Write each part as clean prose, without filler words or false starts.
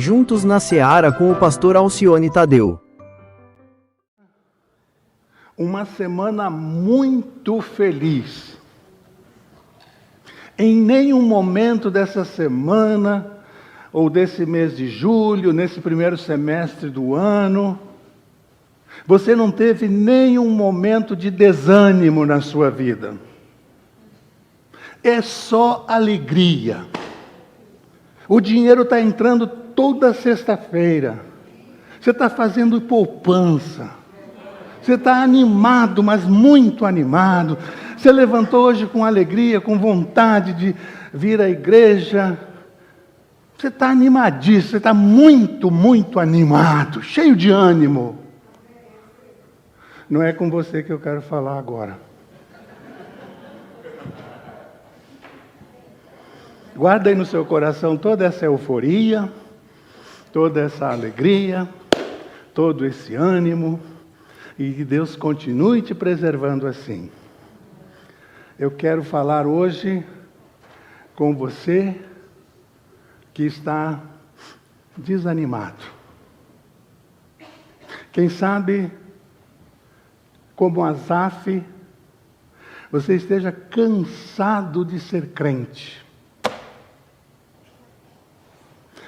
Juntos na Seara com o pastor Alcione Tadeu. Uma semana muito feliz. Em nenhum momento dessa semana, ou desse mês de julho, nesse primeiro semestre do ano, você não teve nenhum momento de desânimo na sua vida. É só alegria. O dinheiro está entrando toda sexta-feira. Você está fazendo poupança. Você está animado, mas muito animado. Você levantou hoje com alegria, com vontade de vir à igreja. Você está animadíssimo, você está muito, muito animado, cheio de ânimo. Não é com você que eu quero falar agora. Guarda aí no seu coração toda essa euforia, toda essa alegria, todo esse ânimo, e que Deus continue te preservando assim. Eu quero falar hoje com você que está desanimado. Quem sabe, como Asaf, você esteja cansado de ser crente.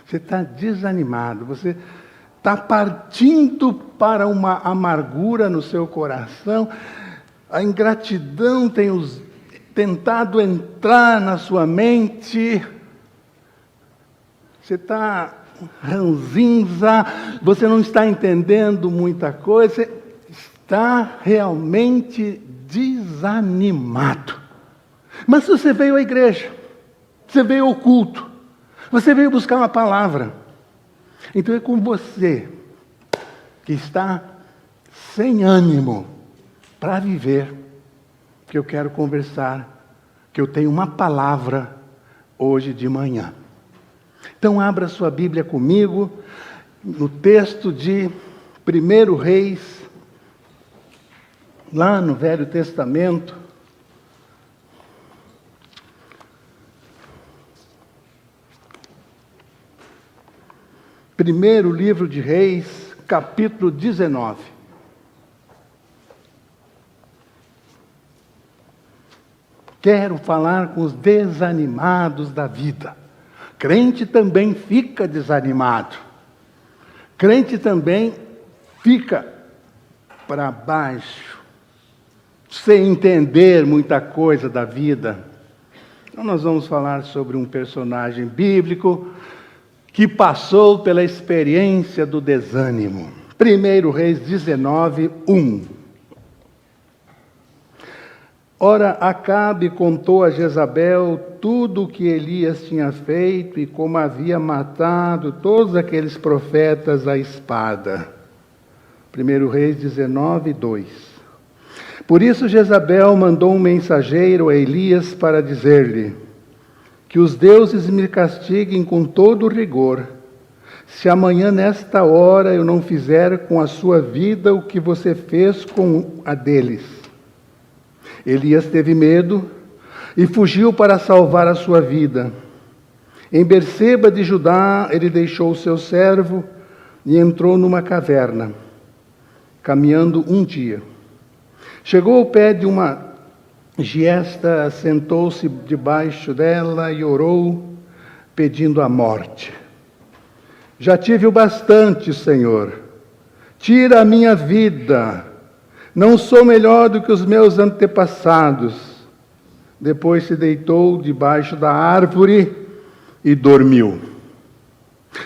Você está desanimado, você está partindo para uma amargura no seu coração, a ingratidão tem tentado entrar na sua mente, você está ranzinza, você não está entendendo muita coisa, você está realmente desanimado. Mas você veio à igreja, você veio ao culto, você veio buscar uma palavra. Então é com você que está sem ânimo para viver que eu quero conversar, que eu tenho uma palavra hoje de manhã. Então abra sua Bíblia comigo no texto de 1 Reis, lá no Velho Testamento. Primeiro livro de Reis, capítulo 19. Quero falar com os desanimados da vida. Crente também fica desanimado. Crente também fica para baixo, sem entender muita coisa da vida. Então nós vamos falar sobre um personagem bíblico que passou pela experiência do desânimo. 1 Reis 19, 1. Ora, Acabe contou a Jezabel tudo o que Elias tinha feito e como havia matado todos aqueles profetas à espada. 1 Reis 19, 2. Por isso Jezabel mandou um mensageiro a Elias para dizer-lhe: que os deuses me castiguem com todo rigor, se amanhã nesta hora eu não fizer com a sua vida o que você fez com a deles. Elias teve medo e fugiu para salvar a sua vida. Em Berseba de Judá, ele deixou o seu servo e entrou numa caverna, caminhando um dia. Chegou ao pé de uma giesta, sentou-se debaixo dela e orou, pedindo a morte. Já tive o bastante, Senhor. Tira a minha vida. Não sou melhor do que os meus antepassados. Depois se deitou debaixo da árvore e dormiu.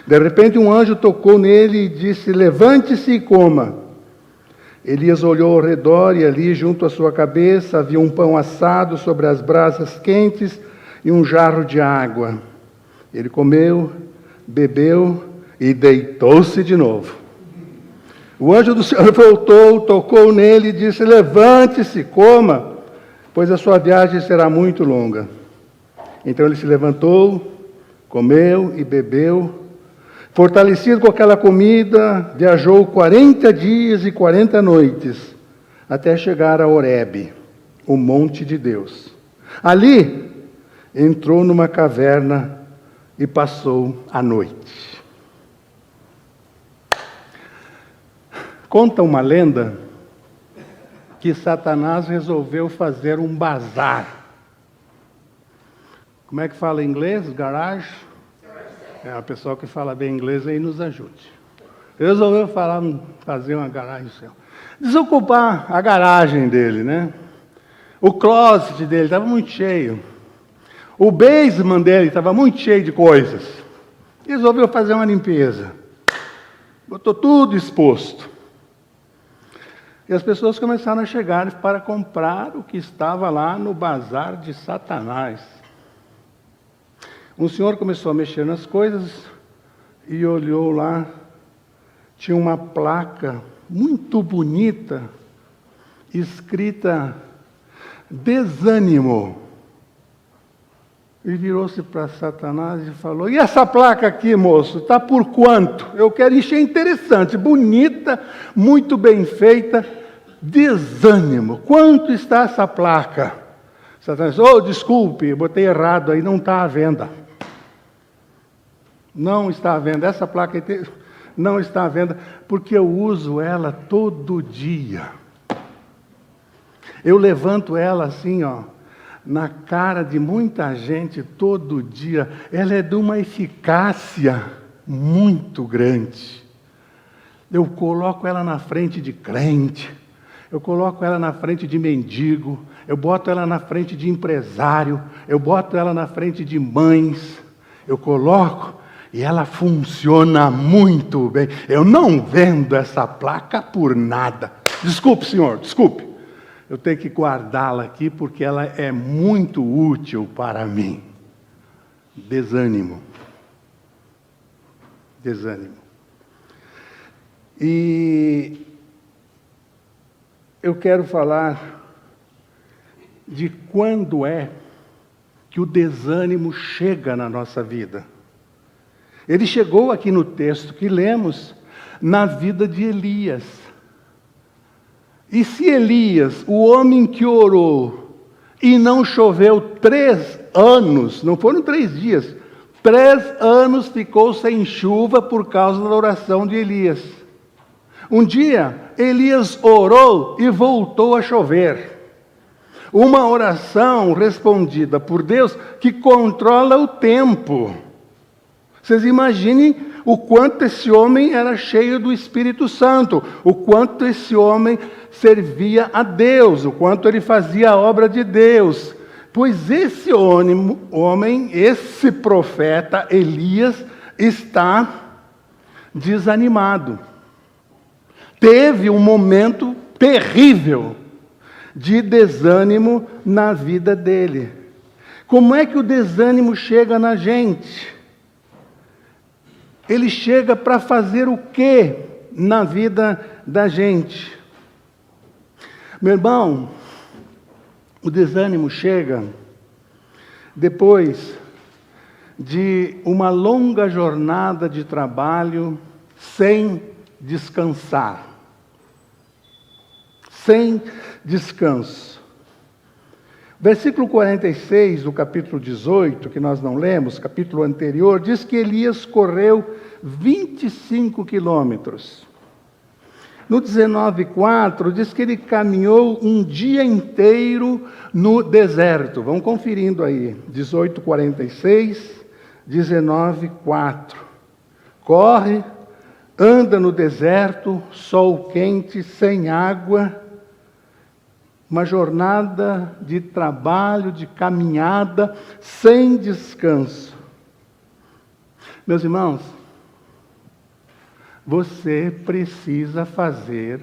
De repente um anjo tocou nele e disse: levante-se e coma. Elias olhou ao redor e ali, junto à sua cabeça, havia um pão assado sobre as brasas quentes e um jarro de água. Ele comeu, bebeu e deitou-se de novo. O anjo do Senhor voltou, tocou nele e disse: levante-se, coma, pois a sua viagem será muito longa. Então ele se levantou, comeu e bebeu. Fortalecido com aquela comida, viajou 40 dias e 40 noites, até chegar a Horebe, o monte de Deus. Ali, entrou numa caverna e passou a noite. Conta uma lenda que Satanás resolveu fazer um bazar. Como é que fala em inglês? Garage? A pessoa que fala bem inglês aí nos ajude. Resolveu fazer uma garagem. Desocupar a garagem dele, né? O closet dele estava muito cheio. O basement dele estava muito cheio de coisas. Resolveu fazer uma limpeza. Botou tudo exposto. E as pessoas começaram a chegar para comprar o que estava lá no bazar de Satanás. Um senhor começou a mexer nas coisas e olhou lá. Tinha uma placa muito bonita, escrita desânimo. E virou-se para Satanás e falou: e essa placa aqui, moço, está por quanto? Eu quero encher interessante, bonita, muito bem feita, desânimo. Quanto está essa placa? Satanás: desculpe, botei errado aí, não está à venda. Não está à venda, essa placa não está à venda, porque eu uso ela todo dia. Eu levanto ela assim, na cara de muita gente todo dia. Ela é de uma eficácia muito grande. Eu coloco ela na frente de crente, eu coloco ela na frente de mendigo, eu boto ela na frente de empresário, eu boto ela na frente de mães, eu coloco e ela funciona muito bem. Eu não vendo essa placa por nada. Desculpe, senhor, desculpe. Eu tenho que guardá-la aqui porque ela é muito útil para mim. Desânimo. Desânimo. E eu quero falar de quando é que o desânimo chega na nossa vida. Ele chegou aqui no texto que lemos, na vida de Elias. E se Elias, o homem que orou, e não choveu 3 anos, não foram 3 dias, 3 anos ficou sem chuva por causa da oração de Elias. Um dia, Elias orou e voltou a chover. Uma oração respondida por Deus que controla o tempo. Vocês imaginem o quanto esse homem era cheio do Espírito Santo, o quanto esse homem servia a Deus, o quanto ele fazia a obra de Deus. Pois esse homem, esse profeta Elias, está desanimado. Teve um momento terrível de desânimo na vida dele. Como é que o desânimo chega na gente? Ele chega para fazer o quê na vida da gente? Meu irmão, o desânimo chega depois de uma longa jornada de trabalho sem descansar. Sem descanso. Versículo 46 do capítulo 18, que nós não lemos, capítulo anterior, diz que Elias correu 25 quilômetros. No 19:4 diz que ele caminhou um dia inteiro no deserto. Vamos conferindo aí. 18:46, 19:4. Corre, anda no deserto, sol quente, sem água. Uma jornada de trabalho, de caminhada, sem descanso. Meus irmãos, você precisa fazer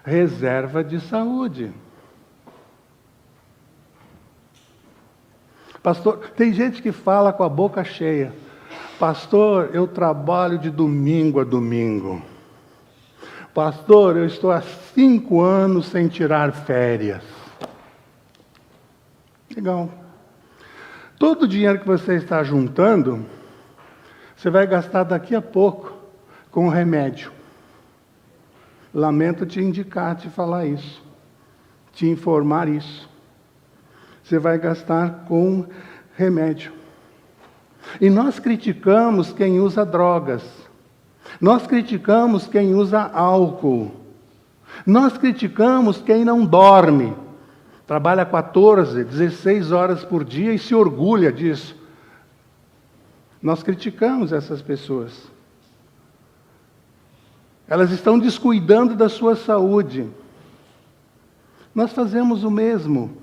reserva de saúde. Pastor, tem gente que fala com a boca cheia. Pastor, eu trabalho de domingo a domingo. Pastor, eu estou há 5 anos sem tirar férias. Legal. Todo o dinheiro que você está juntando, você vai gastar daqui a pouco com remédio. Lamento te indicar, te falar isso, te informar isso. Você vai gastar com remédio. E nós criticamos quem usa drogas. Nós criticamos quem usa álcool. Nós criticamos quem não dorme, trabalha 14, 16 horas por dia e se orgulha disso. Nós criticamos essas pessoas. Elas estão descuidando da sua saúde. Nós fazemos o mesmo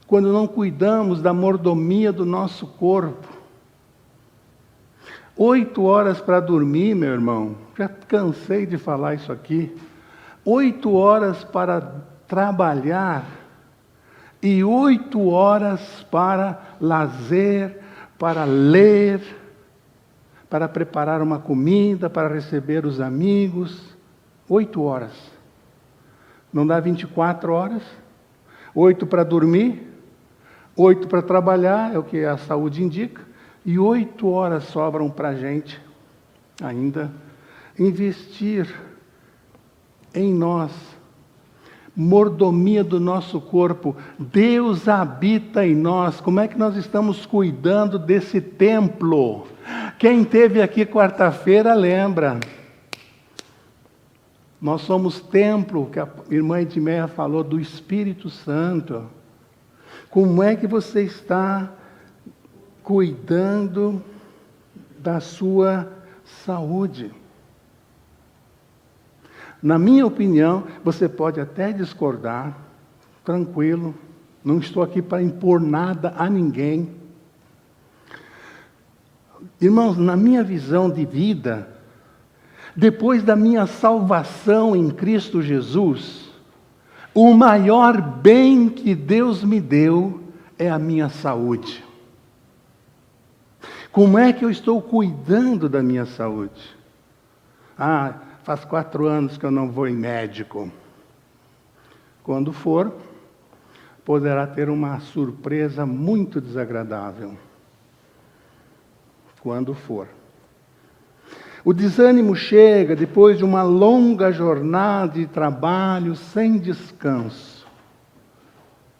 quando não cuidamos da mordomia do nosso corpo. 8 horas para dormir, meu irmão, já cansei de falar isso aqui. 8 horas para trabalhar e 8 horas para lazer, para ler, para preparar uma comida, para receber os amigos. 8 horas. Não dá 24 horas? 8 para dormir, 8 para trabalhar, é o que a saúde indica, e 8 horas sobram para a gente ainda investir em nós. Mordomia do nosso corpo. Deus habita em nós. Como é que nós estamos cuidando desse templo? Quem esteve aqui quarta-feira lembra. Nós somos templo, que a irmã Edmeia falou, do Espírito Santo. Como é que você está cuidando da sua saúde? Na minha opinião, você pode até discordar, tranquilo, não estou aqui para impor nada a ninguém. Irmãos, na minha visão de vida, depois da minha salvação em Cristo Jesus, o maior bem que Deus me deu é a minha saúde. Como é que eu estou cuidando da minha saúde? Faz 4 anos que eu não vou em médico. Quando for, poderá ter uma surpresa muito desagradável. Quando for. O desânimo chega depois de uma longa jornada de trabalho sem descanso.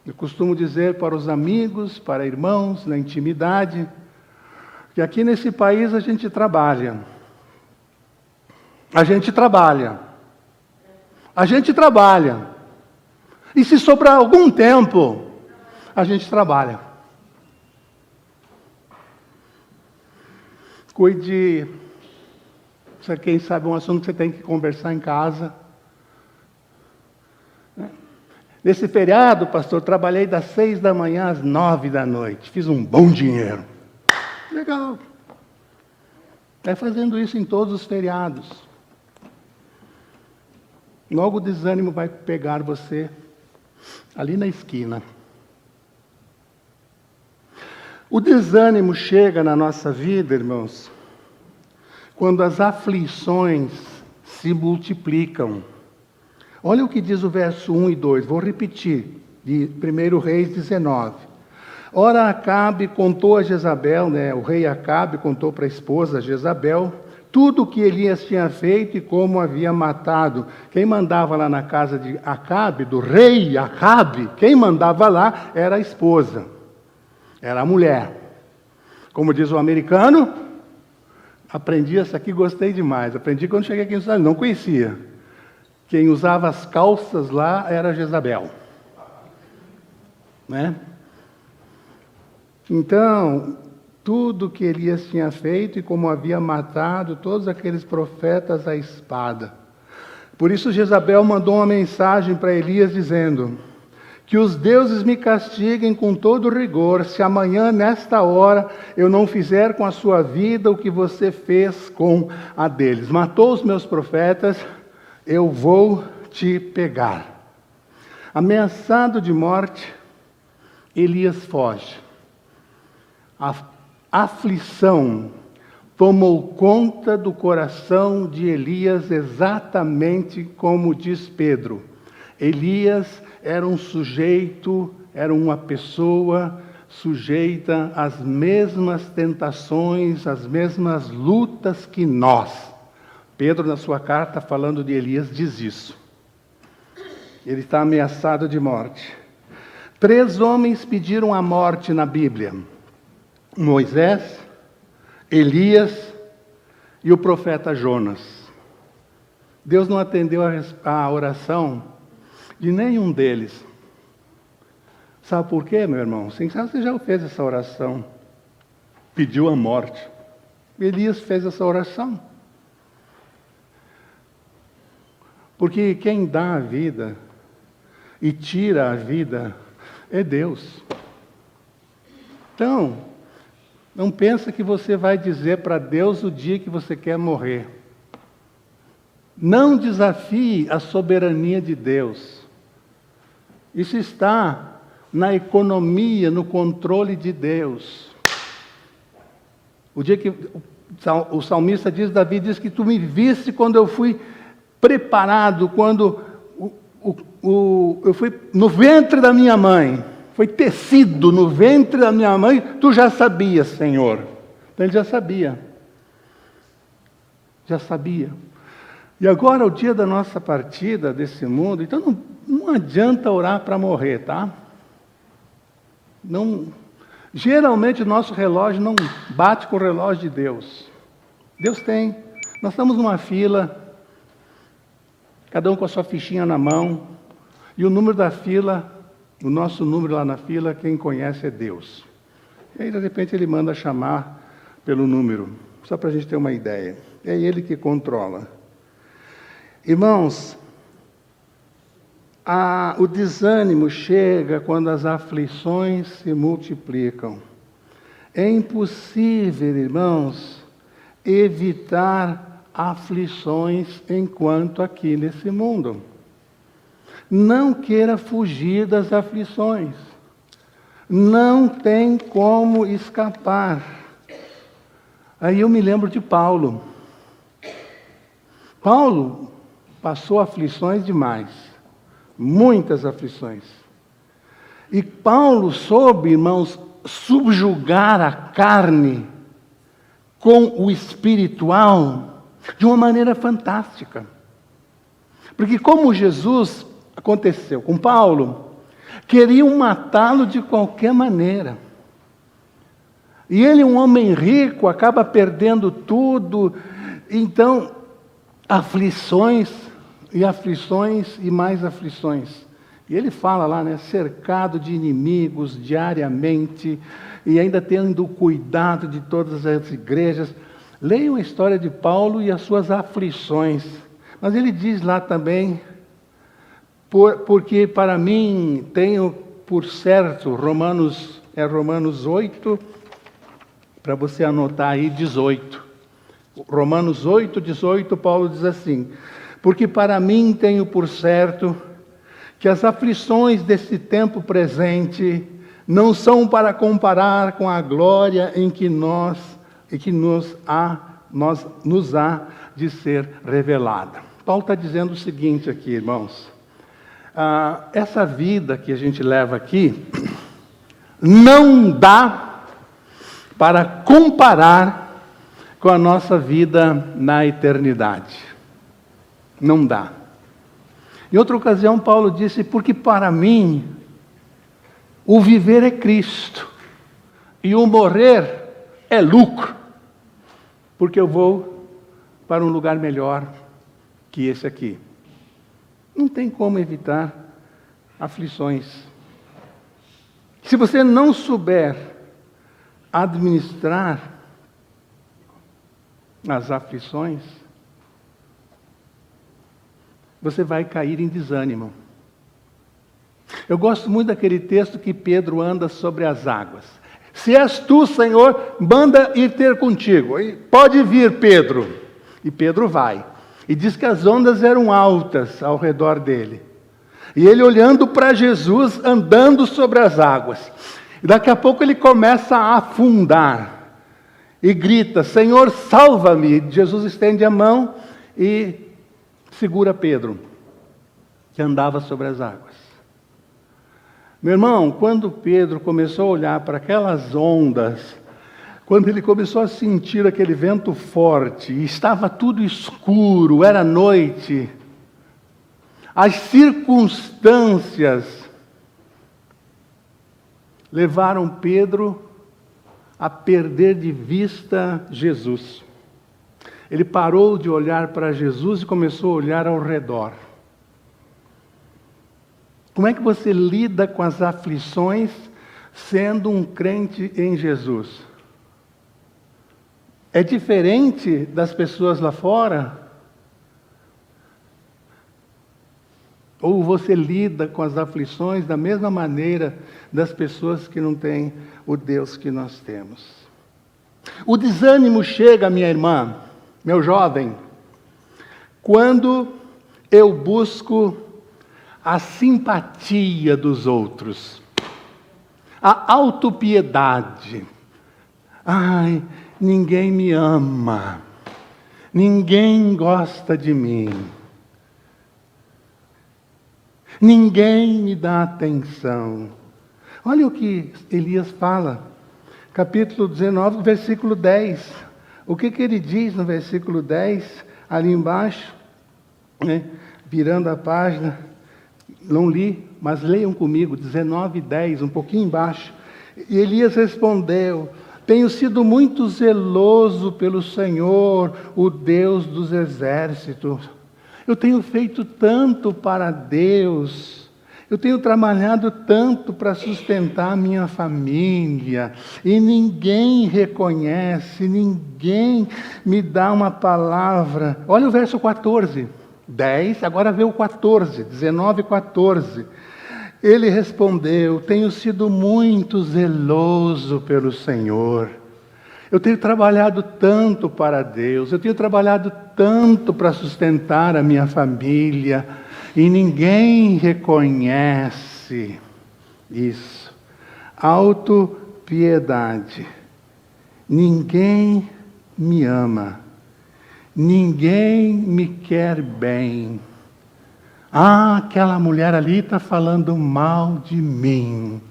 Eu costumo dizer para os amigos, para irmãos, na intimidade, que aqui nesse país a gente trabalha. A gente trabalha. A gente trabalha. E se sobrar algum tempo, a gente trabalha. Cuide. Quem sabe um assunto que você tem que conversar em casa. Nesse feriado, pastor, trabalhei das 6 da manhã às 9 da noite. Fiz um bom dinheiro. Legal. É fazendo isso em todos os feriados. Logo o desânimo vai pegar você ali na esquina. O desânimo chega na nossa vida, irmãos, quando as aflições se multiplicam. Olha o que diz o verso 1 e 2, vou repetir, de 1 Reis 19. Ora, Acabe contou a Jezabel, o rei Acabe contou para a esposa Jezabel, tudo o que Elias tinha feito e como havia matado. Quem mandava lá na casa de Acabe, do rei Acabe, quem mandava lá era a esposa, era a mulher. Como diz o americano, aprendi essa aqui, gostei demais. Aprendi quando cheguei aqui nos Estados Unidos, não conhecia. Quem usava as calças lá era Jezabel. Né? Então, tudo que Elias tinha feito e como havia matado todos aqueles profetas à espada. Por isso Jezabel mandou uma mensagem para Elias dizendo: que os deuses me castiguem com todo rigor, se amanhã, nesta hora, eu não fizer com a sua vida o que você fez com a deles. Matou os meus profetas, eu vou te pegar. Ameaçado de morte, Elias foge. A aflição tomou conta do coração de Elias, exatamente como diz Pedro. Elias era um sujeito, era uma pessoa sujeita às mesmas tentações, às mesmas lutas que nós. Pedro, na sua carta, falando de Elias, diz isso. Ele está ameaçado de morte. 3 homens pediram a morte na Bíblia: Moisés, Elias e o profeta Jonas. Deus não atendeu a oração de nenhum deles. Sabe por quê, meu irmão? Sim, você já fez essa oração. Pediu a morte. Elias fez essa oração. Porque quem dá a vida e tira a vida é Deus. Então, não pensa que você vai dizer para Deus o dia que você quer morrer. Não desafie a soberania de Deus. Isso está na economia, no controle de Deus. O dia que o salmista diz, Davi diz que tu me viste quando eu fui preparado, quando eu fui no ventre da minha mãe, foi tecido no ventre da minha mãe, tu já sabias, Senhor. Então ele já sabia. Já sabia. E agora, o dia da nossa partida desse mundo, então não adianta orar para morrer, tá? Não, geralmente o nosso relógio não bate com o relógio de Deus. Deus tem. Nós estamos numa fila, cada um com a sua fichinha na mão, e o número da fila, o nosso número lá na fila, quem conhece é Deus. E aí, de repente, Ele manda chamar pelo número, só para a gente ter uma ideia. É Ele que controla. Irmãos, o desânimo chega quando as aflições se multiplicam. É impossível, irmãos, evitar aflições enquanto aqui nesse mundo. Não queira fugir das aflições. Não tem como escapar. Aí eu me lembro de Paulo. Paulo passou aflições demais. Muitas aflições. E Paulo soube, irmãos, subjugar a carne com o espiritual de uma maneira fantástica. Porque como Jesus aconteceu com Paulo, queriam matá-lo de qualquer maneira. E ele, um homem rico, acaba perdendo tudo. Então, aflições e mais aflições. E ele fala lá, né, cercado de inimigos diariamente, e ainda tendo cuidado de todas as igrejas. Leiam a história de Paulo e as suas aflições. Mas ele diz lá também, porque para mim tenho por certo, Romanos 8, para você anotar aí, 18. Romanos 8, 18, Paulo diz assim: porque para mim tenho por certo que as aflições desse tempo presente não são para comparar com a glória em que nos há de ser revelada. Paulo está dizendo o seguinte aqui, irmãos. Essa vida que a gente leva aqui não dá para comparar com a nossa vida na eternidade. Não dá. Em outra ocasião, Paulo disse, porque para mim, o viver é Cristo, e o morrer é lucro, porque eu vou para um lugar melhor que esse aqui. Não tem como evitar aflições. Se você não souber administrar as aflições, você vai cair em desânimo. Eu gosto muito daquele texto que Pedro anda sobre as águas. Se és tu, Senhor, manda ir ter contigo. Pode vir, Pedro. E Pedro vai. E diz que as ondas eram altas ao redor dele. E ele olhando para Jesus, andando sobre as águas. E daqui a pouco ele começa a afundar. E grita, Senhor, salva-me. Jesus estende a mão e segura Pedro, que andava sobre as águas. Meu irmão, quando Pedro começou a olhar para aquelas ondas, quando ele começou a sentir aquele vento forte, e estava tudo escuro, era noite, as circunstâncias levaram Pedro a perder de vista Jesus. Ele parou de olhar para Jesus e começou a olhar ao redor. Como é que você lida com as aflições sendo um crente em Jesus? É diferente das pessoas lá fora? Ou você lida com as aflições da mesma maneira das pessoas que não têm o Deus que nós temos? O desânimo chega, minha irmã, meu jovem, quando eu busco a simpatia dos outros, a autopiedade. Ai, ninguém me ama, ninguém gosta de mim, ninguém me dá atenção. Olha o que Elias fala, capítulo 19, versículo 10. O que ele diz no versículo 10, ali embaixo, né? Virando a página, não li, mas leiam comigo, 19, 10, um pouquinho embaixo. E Elias respondeu: tenho sido muito zeloso pelo Senhor, o Deus dos exércitos. Eu tenho feito tanto para Deus, eu tenho trabalhado tanto para sustentar a minha família, e ninguém reconhece, ninguém me dá uma palavra. Olha o verso 14, 10, agora vê o 14, 19 e 14. Ele respondeu: tenho sido muito zeloso pelo Senhor. Eu tenho trabalhado tanto para Deus, eu tenho trabalhado tanto para sustentar a minha família, e ninguém reconhece isso. Autopiedade. Ninguém me ama, ninguém me quer bem. Ah, aquela mulher ali está falando mal de mim.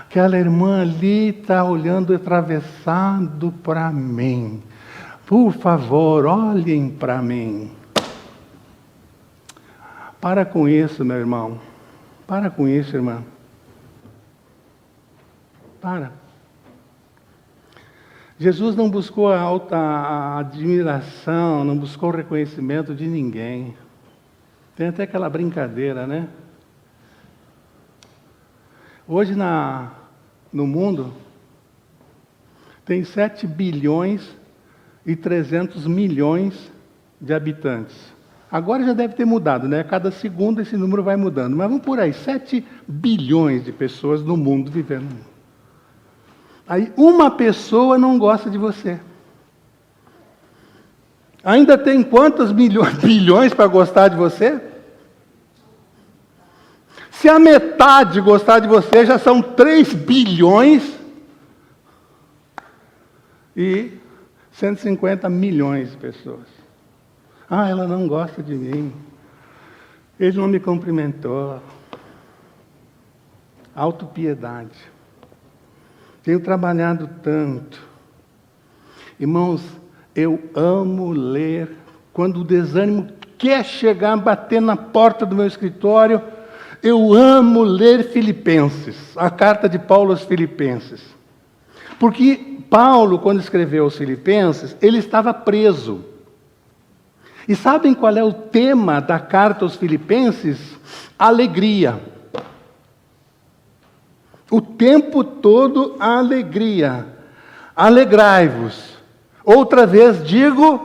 Aquela irmã ali está olhando atravessado para mim. Por favor, olhem para mim. Para com isso, meu irmão. Para com isso, irmã. Para. Jesus não buscou a admiração, não buscou o reconhecimento de ninguém. Tem até aquela brincadeira, né? Hoje no mundo tem 7 bilhões e 300 milhões de habitantes. Agora já deve ter mudado, né? Cada segundo esse número vai mudando. Mas vamos por aí, 7 bilhões de pessoas no mundo vivendo. Aí uma pessoa não gosta de você. Ainda tem quantos bilhões para gostar de você? Se a metade gostar de você, já são 3 bilhões e 150 milhões de pessoas. Ah, ela não gosta de mim. Ele não me cumprimentou. Autopiedade. Tenho trabalhado tanto. Irmãos, eu amo ler. Quando o desânimo quer chegar, bater na porta do meu escritório, eu amo ler Filipenses, a carta de Paulo aos Filipenses. Porque Paulo, quando escreveu aos Filipenses, ele estava preso. E sabem qual é o tema da carta aos Filipenses? Alegria. O tempo todo, alegria. Alegrai-vos. Outra vez digo,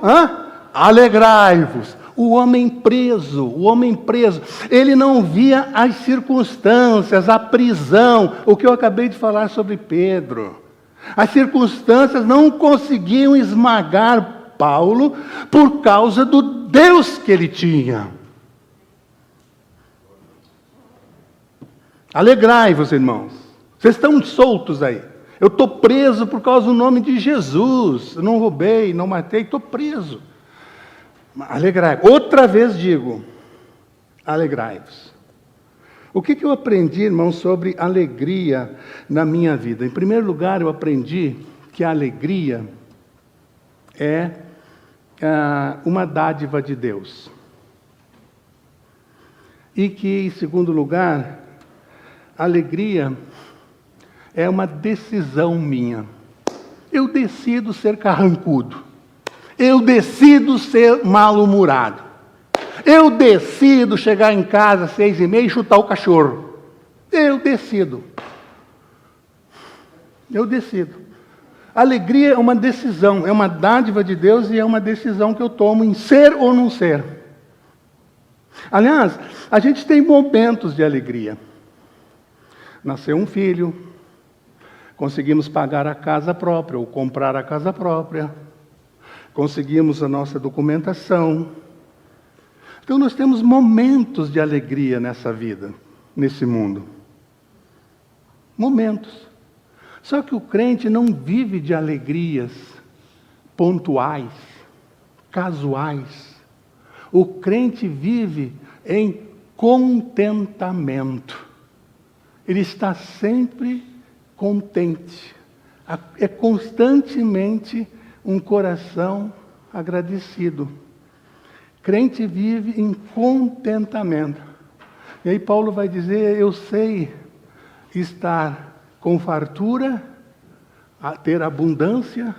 alegrai-vos. O homem preso, ele não via as circunstâncias, a prisão, o que eu acabei de falar sobre Pedro. As circunstâncias não conseguiam esmagar Paulo por causa do Deus que ele tinha. Alegrai-vos, irmãos. Vocês estão soltos aí. Eu estou preso por causa do nome de Jesus. Eu não roubei, não matei, estou preso. Alegrai-vos. Outra vez digo, alegrai-vos. O que eu aprendi, irmão, sobre alegria na minha vida? Em primeiro lugar, eu aprendi que a alegria é uma dádiva de Deus. E que, em segundo lugar, a alegria é uma decisão minha. Eu decido ser carrancudo. Eu decido ser mal-humorado. Eu decido chegar em casa às 6h30 e chutar o cachorro. Eu decido. Eu decido. Alegria é uma decisão, é uma dádiva de Deus e é uma decisão que eu tomo em ser ou não ser. Aliás, a gente tem momentos de alegria. Nasceu um filho, conseguimos pagar a casa própria ou comprar a casa própria, conseguimos a nossa documentação. Então nós temos momentos de alegria nessa vida, nesse mundo. Momentos. Só que o crente não vive de alegrias pontuais, casuais. O crente vive em contentamento. Ele está sempre contente. É constantemente um coração agradecido. Crente vive em contentamento. E aí Paulo vai dizer, eu sei estar com fartura, a ter abundância,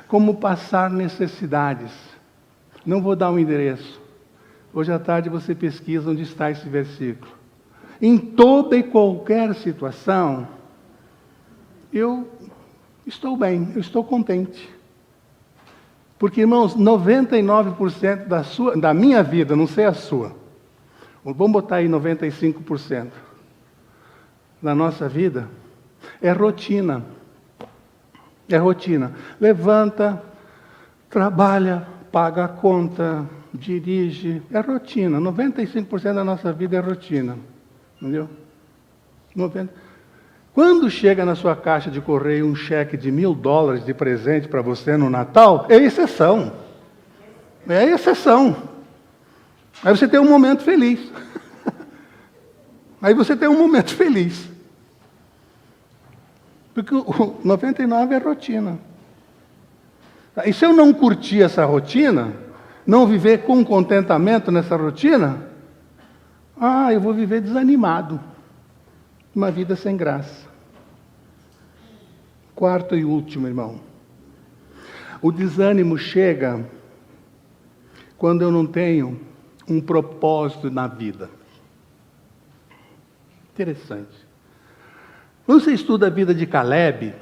como passar necessidades. Não vou dar um endereço. Hoje à tarde você pesquisa onde está esse versículo. Em toda e qualquer situação, eu estou bem, eu estou contente. Porque, irmãos, 99% da minha vida, não sei a sua, vamos botar aí 95%, da nossa vida, é rotina. É rotina. Levanta, trabalha, paga a conta, dirige. É rotina. 95% da nossa vida é rotina. Entendeu? 90. Quando chega na sua caixa de correio um cheque de $1.000 de presente para você no Natal, é exceção. É exceção. Aí você tem um momento feliz. Aí você tem um momento feliz. Porque o 99 é rotina. E se eu não curtir essa rotina, não viver com contentamento nessa rotina, eu vou viver desanimado. Uma vida sem graça. Quarto e último, irmão. O desânimo chega quando eu não tenho um propósito na vida. Interessante. Quando você estuda a vida de Caleb,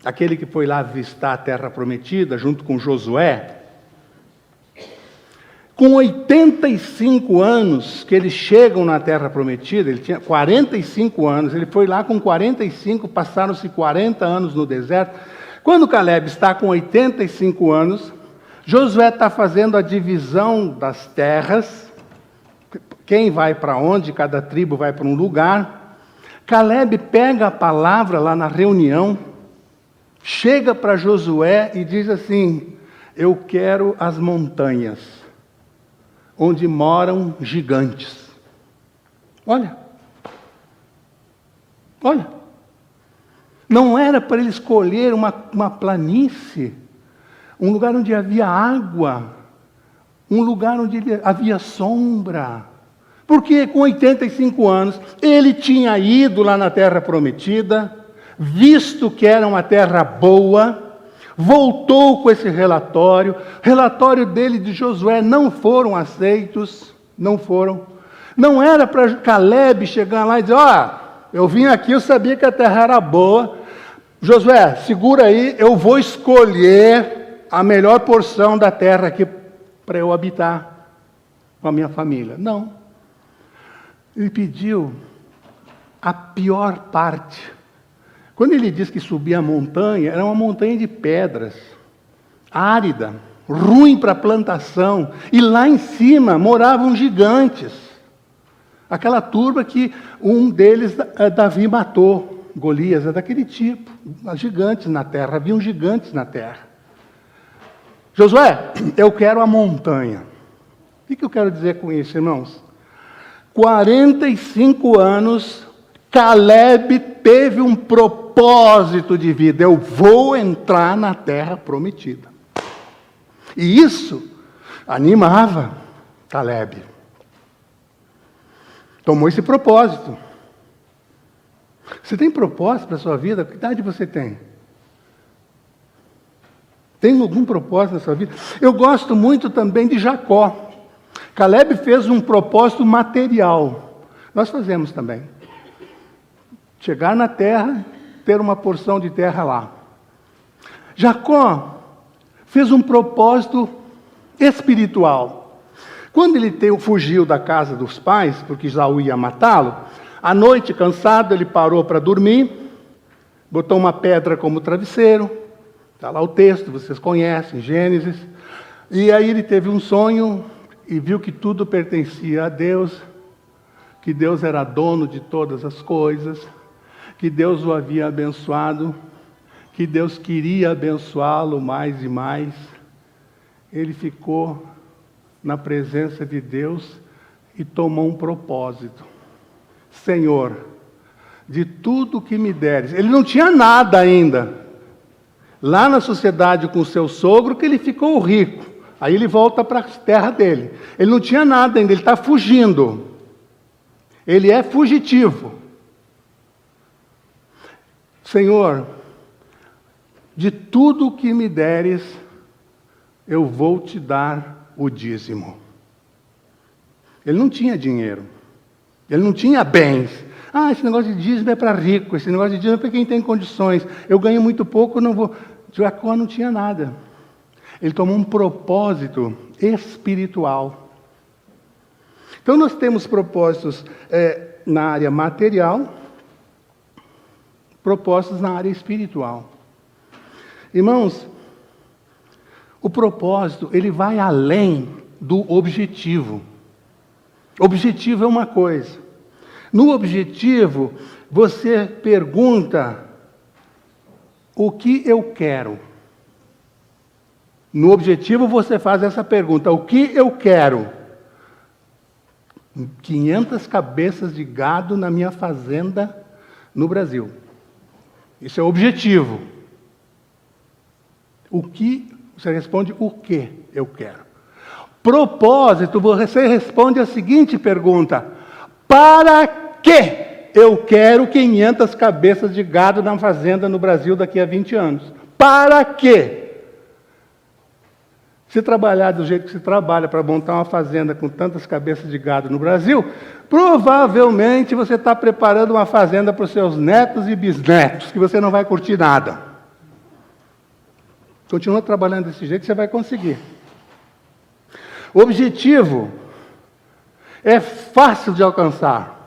aquele que foi lá visitar a terra prometida, junto com Josué, com 85 anos que eles chegam na terra prometida, ele tinha 45 anos, ele foi lá com 45, passaram-se 40 anos no deserto. Quando Caleb está com 85 anos, Josué está fazendo a divisão das terras, quem vai para onde, cada tribo vai para um lugar. Caleb pega a palavra lá na reunião, chega para Josué e diz assim, eu quero as montanhas, onde moram gigantes. Olha. Não era para ele escolher uma planície, um lugar onde havia água, um lugar onde havia sombra. Porque com 85 anos, ele tinha ido lá na terra prometida, visto que era uma terra boa, voltou com esse relatório dele de Josué não foram aceitos, não foram. Não era para Caleb chegar lá e dizer, eu vim aqui, eu sabia que a terra era boa, Josué, segura aí, eu vou escolher a melhor porção da terra aqui para eu habitar com a minha família. Não. Ele pediu a pior parte. Quando ele diz que subia a montanha, era uma montanha de pedras, árida, ruim para plantação, e lá em cima moravam gigantes. Aquela turba que um deles, Davi, matou. Golias é daquele tipo, gigantes na terra, haviam gigantes na terra. Josué, eu quero a montanha. O que eu quero dizer com isso, irmãos? 45 anos, Caleb teve um propósito de vida. Eu vou entrar na terra prometida. E isso animava Caleb. Tomou esse propósito. Você tem propósito para a sua vida? Que idade você tem? Tem algum propósito na sua vida? Eu gosto muito também de Jacó. Caleb fez um propósito material. Nós fazemos também. Chegar na terra, ter uma porção de terra lá. Jacó fez um propósito espiritual. Quando ele fugiu da casa dos pais, porque Esaú ia matá-lo, à noite, cansado, ele parou para dormir, botou uma pedra como travesseiro, está lá o texto, vocês conhecem, Gênesis, e aí ele teve um sonho e viu que tudo pertencia a Deus, que Deus era dono de todas as coisas, que Deus o havia abençoado, que Deus queria abençoá-lo mais e mais. Ele ficou na presença de Deus e tomou um propósito. Senhor, de tudo que me deres. Ele não tinha nada ainda. Lá na sociedade com o seu sogro, que ele ficou rico. Aí ele volta para a terra dele. Ele não tinha nada ainda, ele está fugindo. Ele é fugitivo. Senhor, de tudo que me deres, eu vou te dar o dízimo. Ele não tinha dinheiro. Ele não tinha bens. Ah, esse negócio de dízimo é para rico, esse negócio de dízimo é para quem tem condições. Eu ganho muito pouco, não vou... Jacó não tinha nada. Ele tomou um propósito espiritual. Então nós temos propósitos na área material, propósitos na área espiritual. Irmãos, o propósito, ele vai além do objetivo. Objetivo é uma coisa. No objetivo, você pergunta: o que eu quero? No objetivo, você faz essa pergunta: o que eu quero? 500 cabeças de gado na minha fazenda no Brasil. Isso é objetivo. O que? Você responde o que eu quero. Propósito, você responde a seguinte pergunta: para que eu quero 500 cabeças de gado na fazenda no Brasil daqui a 20 anos? Para quê? Se trabalhar do jeito que se trabalha para montar uma fazenda com tantas cabeças de gado no Brasil, provavelmente você está preparando uma fazenda para os seus netos e bisnetos, que você não vai curtir nada. Continua trabalhando desse jeito, você vai conseguir. O objetivo é fácil de alcançar.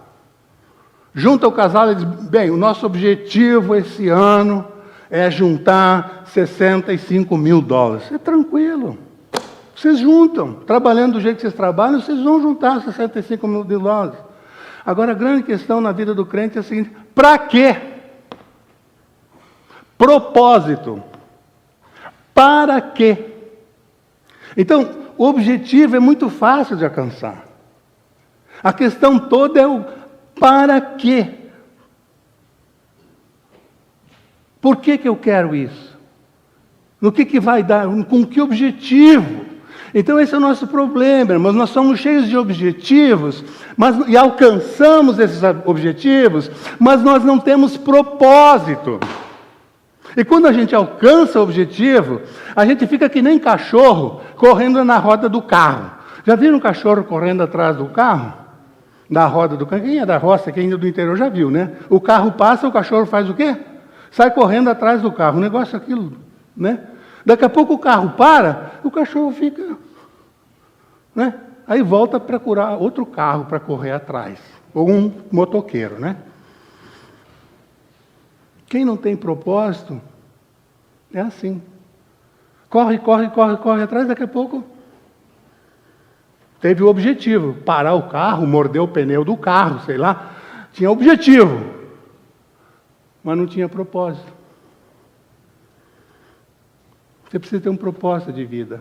Junta o casal e diz: bem, o nosso objetivo esse ano é juntar $65 mil. É tranquilo. Vocês juntam. Trabalhando do jeito que vocês trabalham, vocês vão juntar $65 mil. Agora, a grande questão na vida do crente é a seguinte: para quê? Propósito. Para quê? Então, o objetivo é muito fácil de alcançar. A questão toda é o para quê? Por que eu quero isso? No que vai dar? Com que objetivo? Então esse é o nosso problema, irmãos. Nós somos cheios de objetivos, e alcançamos esses objetivos, mas nós não temos propósito. E quando a gente alcança o objetivo, a gente fica que nem cachorro correndo na roda do carro. Já viram um cachorro correndo atrás do carro? Na roda do carro? Quem é da roça, quem é do interior já viu, né? O carro passa, o cachorro faz o quê? Sai correndo atrás do carro. O negócio é aquilo, né? Daqui a pouco o carro para, o cachorro fica, né? Aí volta a procurar outro carro para correr atrás. Ou um motoqueiro, né? Quem não tem propósito, é assim. Corre atrás, daqui a pouco teve o objetivo, parar o carro, morder o pneu do carro, sei lá. Tinha objetivo, mas não tinha propósito. Você precisa ter um propósito de vida.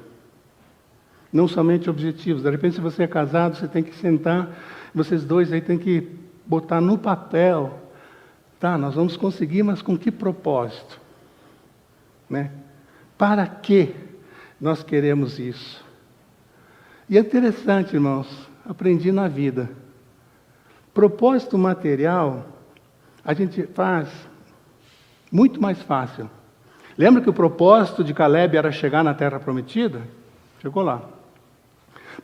Não somente objetivos. De repente, se você é casado, você tem que sentar, vocês dois aí tem que botar no papel. Tá, nós vamos conseguir, mas com que propósito? Né? Para que nós queremos isso? E é interessante, irmãos, aprendi na vida. Propósito material, a gente faz muito mais fácil. Lembra que o propósito de Caleb era chegar na terra prometida? Chegou lá.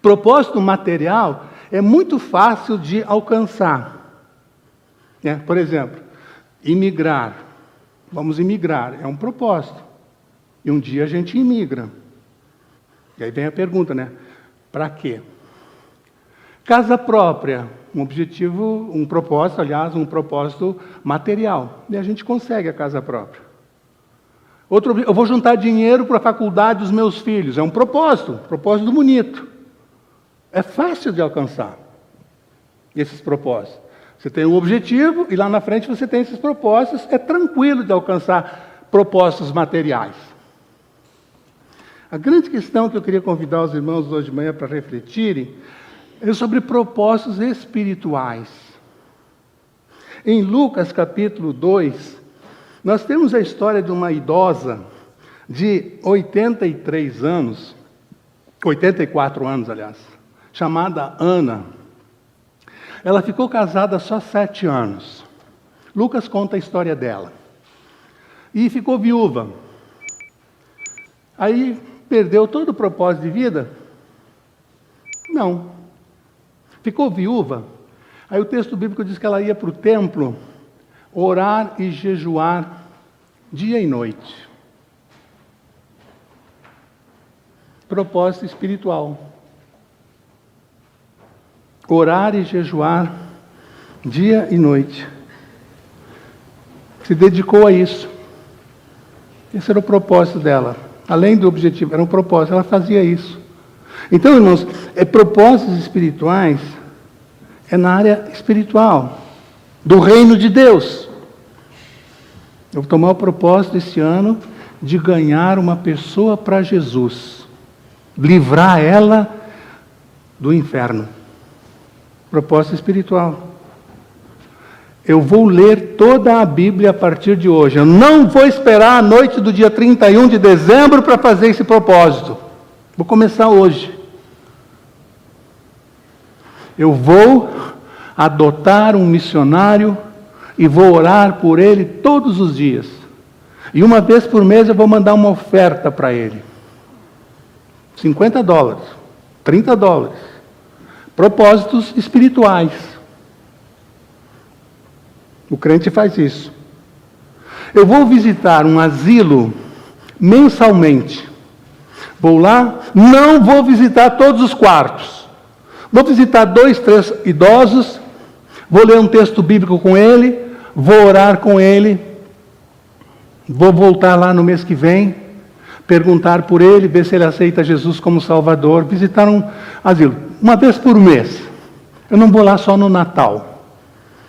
Propósito material é muito fácil de alcançar. Por exemplo, imigrar. Vamos imigrar, é um propósito. E um dia a gente imigra. E aí vem a pergunta, para quê? Casa própria, um objetivo, um propósito material. E a gente consegue a casa própria. Eu vou juntar dinheiro para a faculdade dos meus filhos. É um propósito bonito. É fácil de alcançar esses propósitos. Você tem um objetivo e lá na frente você tem esses propósitos. É tranquilo de alcançar propósitos materiais. A grande questão que eu queria convidar os irmãos hoje de manhã para refletirem é sobre propósitos espirituais. Em Lucas capítulo 2, nós temos a história de uma idosa de 84 anos, aliás, chamada Ana. Ela ficou casada só 7 anos. Lucas conta a história dela. E ficou viúva. Aí perdeu todo o propósito de vida? Não. Ficou viúva. Aí o texto bíblico diz que ela ia para o templo orar e jejuar dia e noite. Propósito espiritual. Orar e jejuar dia e noite. Se dedicou a isso. Esse era o propósito dela. Além do objetivo, era um propósito. Ela fazia isso. Então, irmãos, propósitos espirituais é na área espiritual, do reino de Deus. Eu vou tomar o propósito esse ano de ganhar uma pessoa para Jesus. Livrar ela do inferno. Propósito espiritual. Eu vou ler toda a Bíblia a partir de hoje. Eu não vou esperar a noite do dia 31 de dezembro para fazer esse propósito. Vou começar hoje. Eu vou adotar um missionário e vou orar por ele todos os dias. E uma vez por mês eu vou mandar uma oferta para ele. $50, $30. Propósitos espirituais. O crente faz isso. Eu vou visitar um asilo mensalmente. Vou lá, não vou visitar todos os quartos. Vou visitar 2, 3 idosos, vou ler um texto bíblico com ele, vou orar com ele, vou voltar lá no mês que vem, perguntar por ele, ver se ele aceita Jesus como Salvador, visitar um asilo, uma vez por mês. Eu não vou lá só no Natal,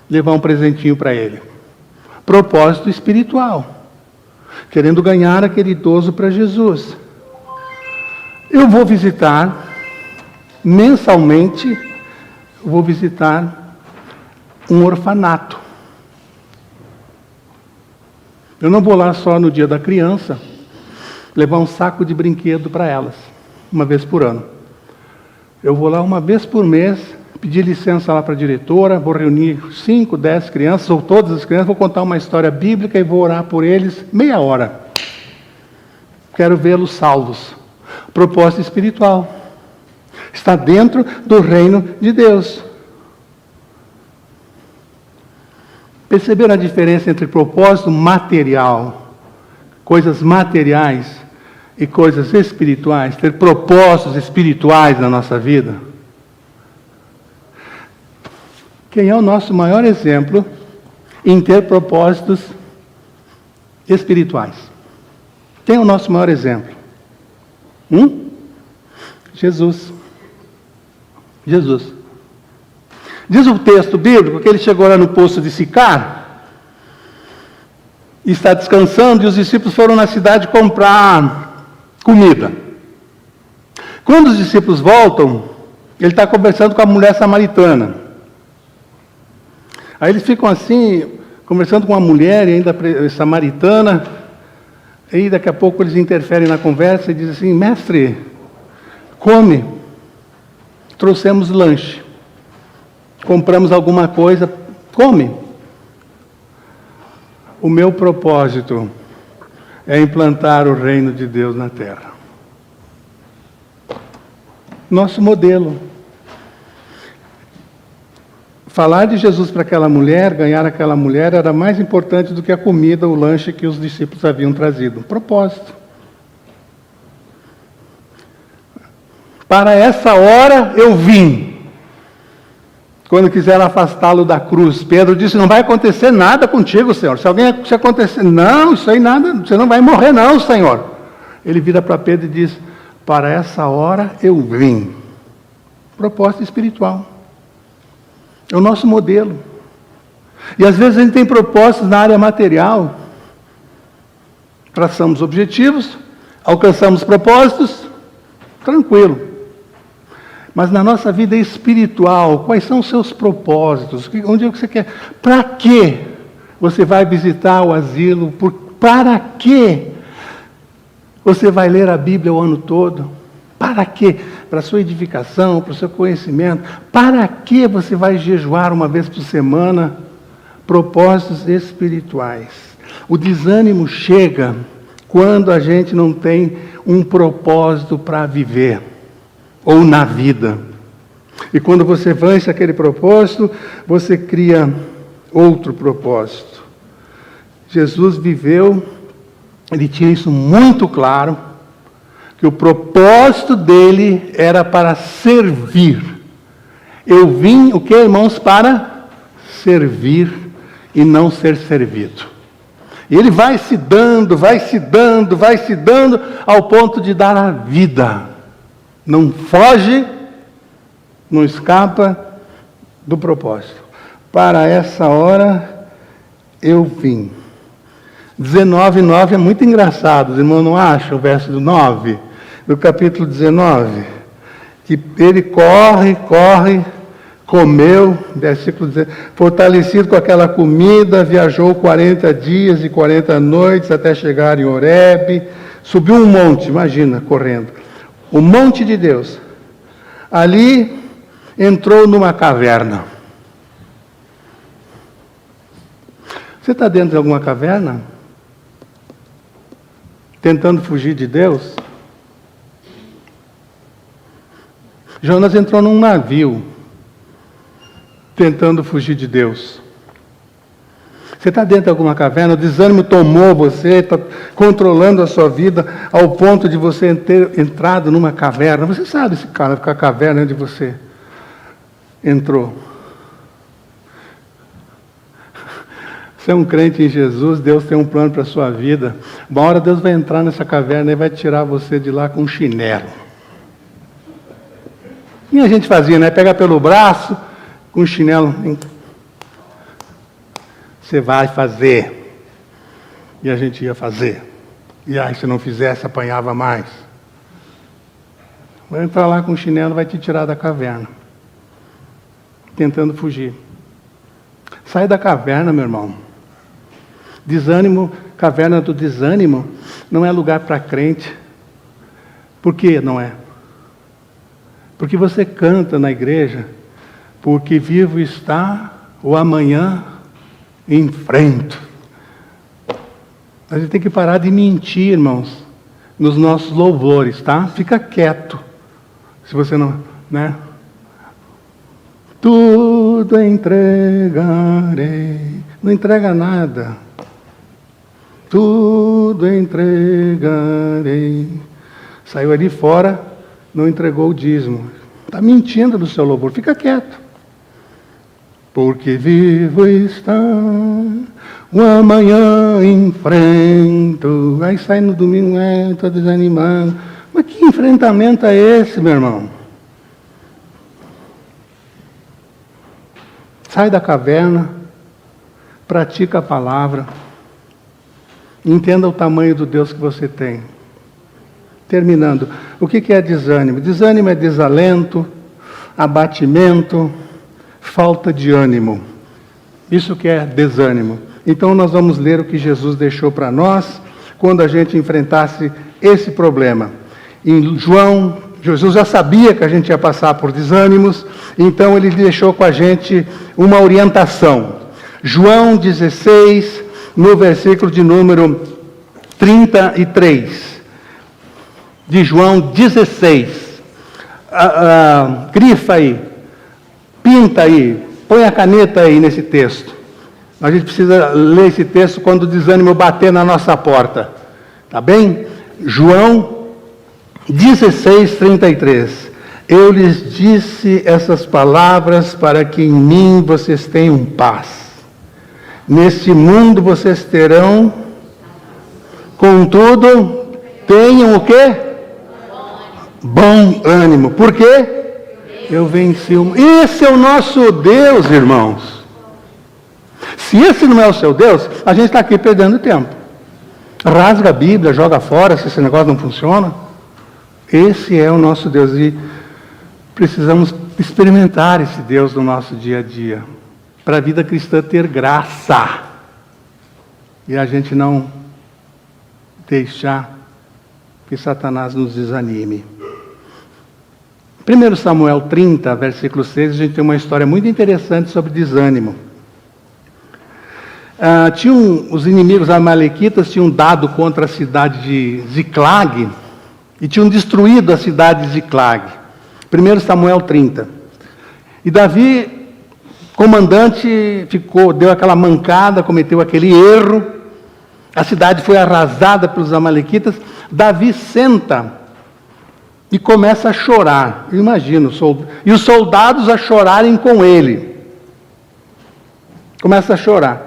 levar um presentinho para ele. Propósito espiritual, querendo ganhar aquele idoso para Jesus. Eu vou visitar, mensalmente, vou visitar um orfanato. Eu não vou lá só no dia da criança, levar um saco de brinquedo para elas, uma vez por ano. Eu vou lá uma vez por mês, pedir licença lá para a diretora, vou reunir 5, 10 crianças, ou todas as crianças, vou contar uma história bíblica e vou orar por eles meia hora. Quero vê-los salvos. Propósito espiritual. Está dentro do reino de Deus. Perceberam a diferença entre propósito material, coisas materiais, e coisas espirituais? Ter propósitos espirituais na nossa vida? Quem é o nosso maior exemplo em ter propósitos espirituais? Quem é o nosso maior exemplo? Jesus. Jesus. Diz o texto bíblico que ele chegou lá no poço de Sicar, e está descansando, e os discípulos foram na cidade comprar comida. Quando os discípulos voltam, ele está conversando com a mulher samaritana. Aí eles ficam assim, conversando com a mulher, e ainda samaritana, e daqui a pouco eles interferem na conversa e dizem assim: mestre, come, trouxemos lanche, compramos alguma coisa, come. O meu propósito é implantar o reino de Deus na terra. Nosso modelo. Falar de Jesus para aquela mulher, ganhar aquela mulher, era mais importante do que a comida, o lanche que os discípulos haviam trazido. Propósito. Para essa hora eu vim. Quando quiseram afastá-lo da cruz, Pedro disse, não vai acontecer nada contigo, Senhor. Se acontecer, não, isso aí nada, você não vai morrer não, Senhor. Ele vira para Pedro e diz, para essa hora eu vim. Propósito espiritual. É o nosso modelo. E às vezes a gente tem propósitos na área material. Traçamos objetivos, alcançamos propósitos, tranquilo. Mas na nossa vida espiritual, quais são os seus propósitos? Onde é que você quer? Para que você vai visitar o asilo? Para que você vai ler a Bíblia o ano todo? Para quê? Para a sua edificação, para o seu conhecimento. Para que você vai jejuar uma vez por semana? Propósitos espirituais. O desânimo chega quando a gente não tem um propósito para viver, ou na vida. E quando você vence aquele propósito, você cria outro propósito. Jesus viveu, ele tinha isso muito claro, que o propósito dele era para servir. Eu vim, o que, irmãos? Para servir e não ser servido. E ele vai se dando, ao ponto de dar a vida. Não foge, não escapa do propósito. Para essa hora eu vim. 19:9 é muito engraçado, os irmãos não acham o verso do 9? Do capítulo 19, que ele corre, comeu, versículo 19, fortalecido com aquela comida, viajou 40 dias e 40 noites até chegar em Horebe, subiu um monte, imagina, correndo, o monte de Deus. Ali entrou numa caverna. Você está dentro de alguma caverna? Tentando fugir de Deus? Jonas entrou num navio, tentando fugir de Deus. Você está dentro de alguma caverna, o desânimo tomou você, está controlando a sua vida, ao ponto de você ter entrado numa caverna. Você sabe esse cara, a caverna onde você entrou. Você é um crente em Jesus, Deus tem um plano para a sua vida. Uma hora Deus vai entrar nessa caverna e vai tirar você de lá com um chinelo. E a gente fazia, né? Pega pelo braço, com o chinelo. Você vai fazer. E a gente ia fazer. E aí, se não fizesse, apanhava mais. Vai entrar lá com o chinelo, vai te tirar da caverna. Tentando fugir. Sai da caverna, meu irmão. Desânimo, caverna do desânimo, não é lugar para crente. Por que não é? Porque você canta na igreja, porque vivo está o amanhã enfrento. A gente tem que parar de mentir, irmãos, nos nossos louvores, tá? Fica quieto. Se você não, né? Tudo entregarei. Não entrega nada. Tudo entregarei. Saiu ali fora, não entregou o dízimo. Está mentindo no seu louvor. Fica quieto. Porque vivo está o amanhã enfrento. Aí sai no domingo, estou desanimado. Mas que enfrentamento é esse, meu irmão? Sai da caverna, pratica a palavra, entenda o tamanho do Deus que você tem. Terminando, o que é desânimo? Desânimo é desalento, abatimento, falta de ânimo. Isso que é desânimo. Então nós vamos ler o que Jesus deixou para nós quando a gente enfrentasse esse problema. Em João, Jesus já sabia que a gente ia passar por desânimos, então ele deixou com a gente uma orientação. João 16, no versículo de número 33, de João 16. Grifa aí, pinta aí, põe a caneta aí nesse texto. A gente precisa ler esse texto quando o desânimo bater na nossa porta. Tá bem? João 16, 33. Eu lhes disse essas palavras para que em mim vocês tenham paz. Neste mundo vocês terão, contudo, tenham o quê? Bom ânimo. Por quê? Eu venci o... Esse é o nosso Deus, irmãos. Se esse não é o seu Deus, a gente está aqui perdendo tempo. Rasga a Bíblia, joga fora se esse negócio não funciona. Esse é o nosso Deus e precisamos experimentar esse Deus no nosso dia a dia, para a vida cristã ter graça e a gente não deixar que Satanás nos desanime. 1 Samuel 30, versículo 6, a gente tem uma história muito interessante sobre desânimo. Os inimigos amalequitas tinham dado contra a cidade de Ziclag e tinham destruído a cidade de Ziclag. 1 Samuel 30. E Davi, comandante, deu aquela mancada, cometeu aquele erro. A cidade foi arrasada pelos amalequitas. Davi senta e começa a chorar. Imagina, e os soldados a chorarem com ele. Começa a chorar.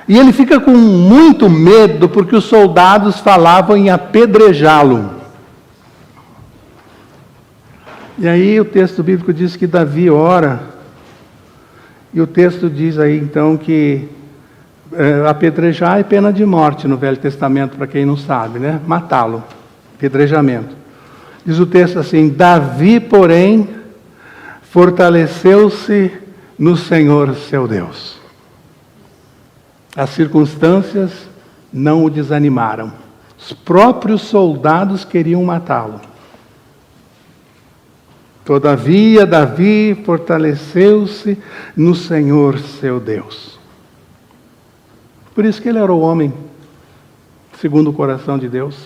E ele fica com muito medo, porque os soldados falavam em apedrejá-lo. E aí o texto bíblico diz que Davi ora, e o texto diz aí então que apedrejar é pena de morte no Velho Testamento, para quem não sabe, né? Matá-lo, apedrejamento. Diz o texto assim: Davi, porém, fortaleceu-se no Senhor seu Deus. As circunstâncias não o desanimaram. Os próprios soldados queriam matá-lo. Todavia, Davi fortaleceu-se no Senhor seu Deus. Por isso que ele era o homem segundo o coração de Deus.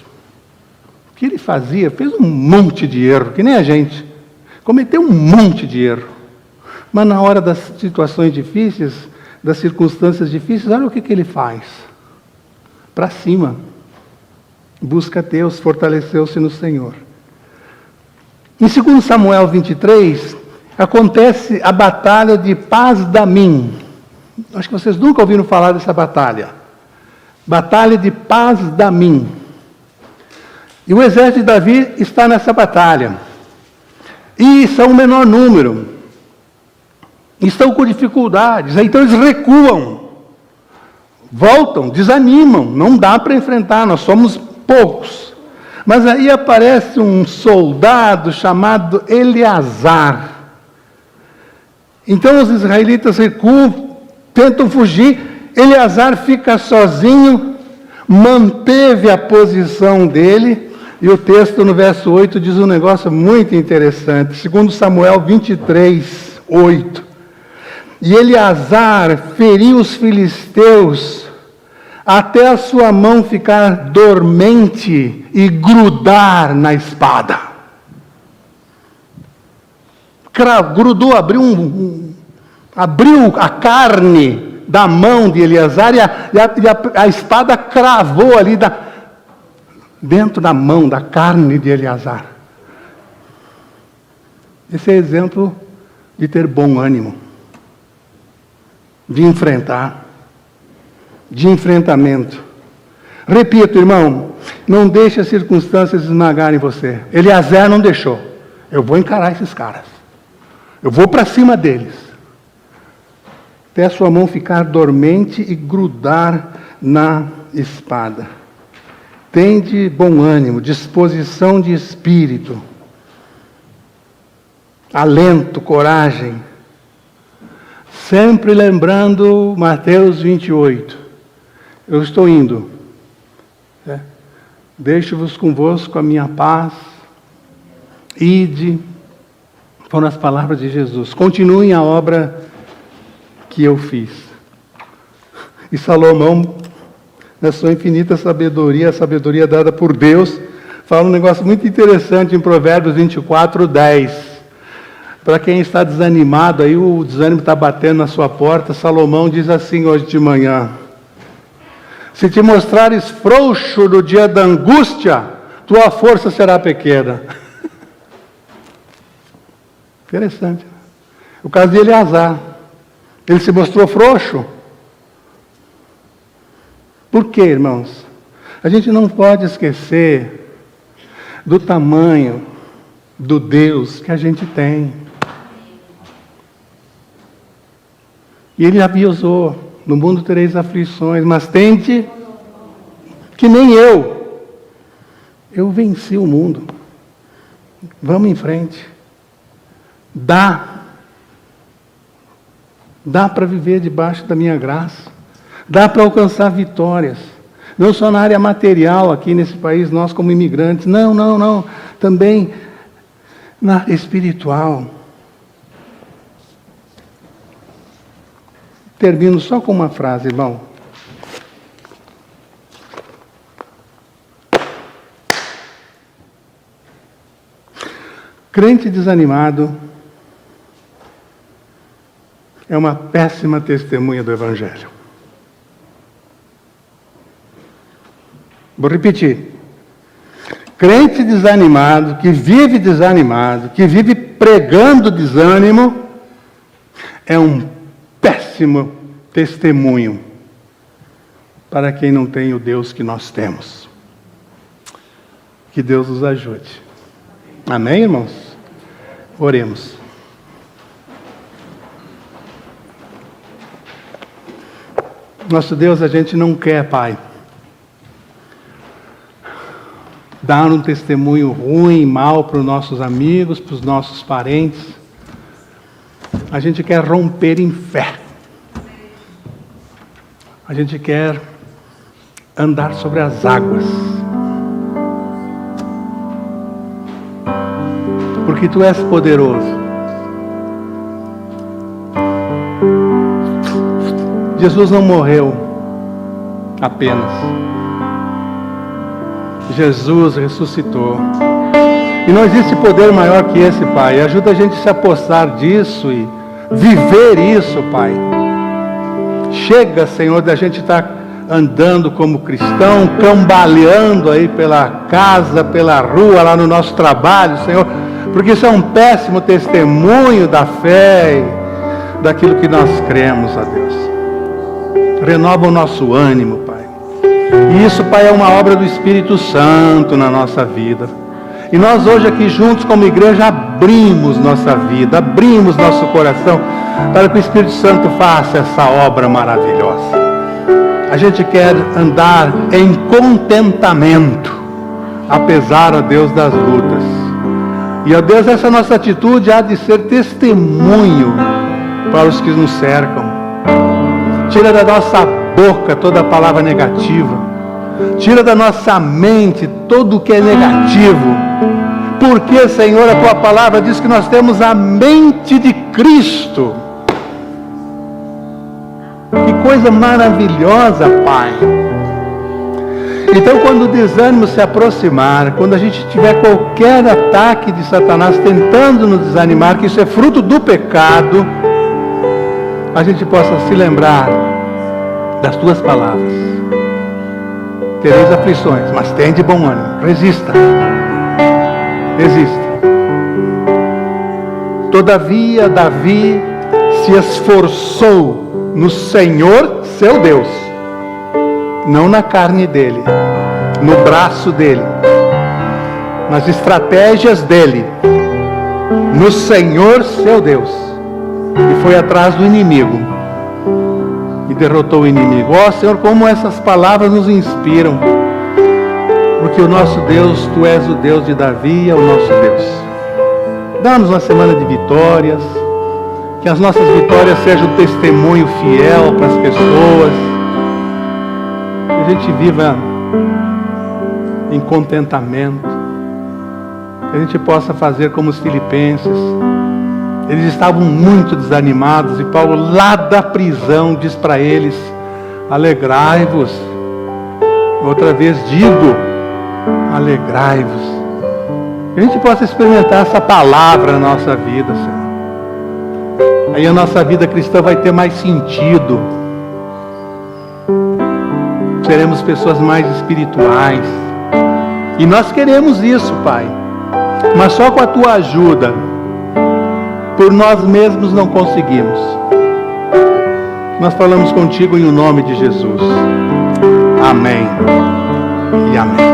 O que ele fazia? Fez um monte de erro, que nem a gente. Cometeu um monte de erro. Mas na hora das situações difíceis, das circunstâncias difíceis, olha o que ele faz. Para cima. Busca Deus, fortaleceu-se no Senhor. Em 2 Samuel 23, acontece a batalha de Pas-damim. Acho que vocês nunca ouviram falar dessa batalha. Batalha de Pas-damim. E o exército de Davi está nessa batalha. E são o menor número. Estão com dificuldades. Então eles recuam. Voltam, desanimam. Não dá para enfrentar, nós somos poucos. Mas aí aparece um soldado chamado Eleazar. Então os israelitas recuam, tentam fugir. Eleazar fica sozinho, manteve a posição dele. E o texto no verso 8 diz um negócio muito interessante. 2 Samuel 23, 8. E Eleazar feriu os filisteus até a sua mão ficar dormente e grudar na espada. Grudou, abriu a carne da mão de Eleazar e a espada cravou ali dentro da mão, da carne de Eleazar. Esse é exemplo de ter bom ânimo, de enfrentar, de enfrentamento. Repito, irmão, não deixe as circunstâncias esmagarem você. Eleazar não deixou. Eu vou encarar esses caras. Eu vou para cima deles. Até a sua mão ficar dormente e grudar na espada. Tende bom ânimo, disposição de espírito, alento, coragem. Sempre lembrando Mateus 28. Eu estou indo. Deixo-vos convosco a minha paz. Ide. Foram as palavras de Jesus. Continuem a obra que eu fiz. E Salomão na sua infinita sabedoria, a sabedoria dada por Deus, fala um negócio muito interessante em Provérbios 24:10. Para quem está desanimado, aí o desânimo está batendo na sua porta, Salomão diz assim hoje de manhã: se te mostrares frouxo no dia da angústia, tua força será pequena. Interessante. O caso de Eleazar, ele se mostrou frouxo. Por quê, irmãos? A gente não pode esquecer do tamanho do Deus que a gente tem. E ele avisou: no mundo tereis aflições, mas tente que nem eu. Eu venci o mundo. Vamos em frente. Dá para viver debaixo da minha graça. Dá para alcançar vitórias. Não só na área material aqui nesse país, nós como imigrantes. Não. Também na área espiritual. Termino só com uma frase, irmão. Crente desanimado é uma péssima testemunha do Evangelho. Vou repetir. Crente desanimado, que vive pregando desânimo, é um péssimo testemunho para quem não tem o Deus que nós temos. Que Deus nos ajude. Amém, irmãos? Oremos. Nosso Deus, a gente não quer, Pai, dar um testemunho ruim, mal para os nossos amigos, para os nossos parentes. A gente quer romper em fé. A gente quer andar sobre as águas. Porque Tu és poderoso. Jesus não morreu apenas. Jesus ressuscitou. E não existe poder maior que esse, Pai. Ajuda a gente a se apossar disso e viver isso, Pai. Chega, Senhor, da gente estar andando como cristão, cambaleando aí pela casa, pela rua, lá no nosso trabalho, Senhor, porque isso é um péssimo testemunho da fé e daquilo que nós cremos, ó Deus. Renova o nosso ânimo, Pai. E isso, Pai, é uma obra do Espírito Santo na nossa vida. E nós hoje aqui juntos como igreja abrimos nossa vida, abrimos nosso coração para que o Espírito Santo faça essa obra maravilhosa. A gente quer andar em contentamento, apesar, ó Deus, das lutas. E, ó Deus, essa nossa atitude há de ser testemunho para os que nos cercam. Tira da nossa boca toda palavra negativa. Tira da nossa mente tudo o que é negativo. Porque, Senhor, a Tua palavra diz que nós temos a mente de Cristo. Que coisa maravilhosa, Pai. Então, quando o desânimo se aproximar, quando a gente tiver qualquer ataque de Satanás tentando nos desanimar, que isso é fruto do pecado, a gente possa se lembrar das Tuas palavras. Tereis aflições, mas tem de bom ânimo. Resista. Resista. Todavia, Davi se esforçou no Senhor, seu Deus. Não na carne dele, no braço dele, nas estratégias dele, no Senhor, seu Deus. E foi atrás do inimigo e derrotou o inimigo. Ó Senhor, como essas palavras nos inspiram. Porque o nosso Deus, Tu és o Deus de Davi, é o nosso Deus. Dá-nos uma semana de vitórias. Que as nossas vitórias sejam um testemunho fiel para as pessoas. Que a gente viva em contentamento. Que a gente possa fazer como os filipenses. Eles estavam muito desanimados e Paulo, lá da prisão, diz para eles: alegrai-vos, Outra vez digo, alegrai-vos. Que a gente possa experimentar essa palavra na nossa vida, Senhor. Aí a nossa vida cristã vai ter mais sentido. Seremos pessoas mais espirituais. E nós queremos isso, Pai. Mas só com a Tua ajuda. Por nós mesmos não conseguimos. Nós falamos contigo em o nome de Jesus. Amém e amém.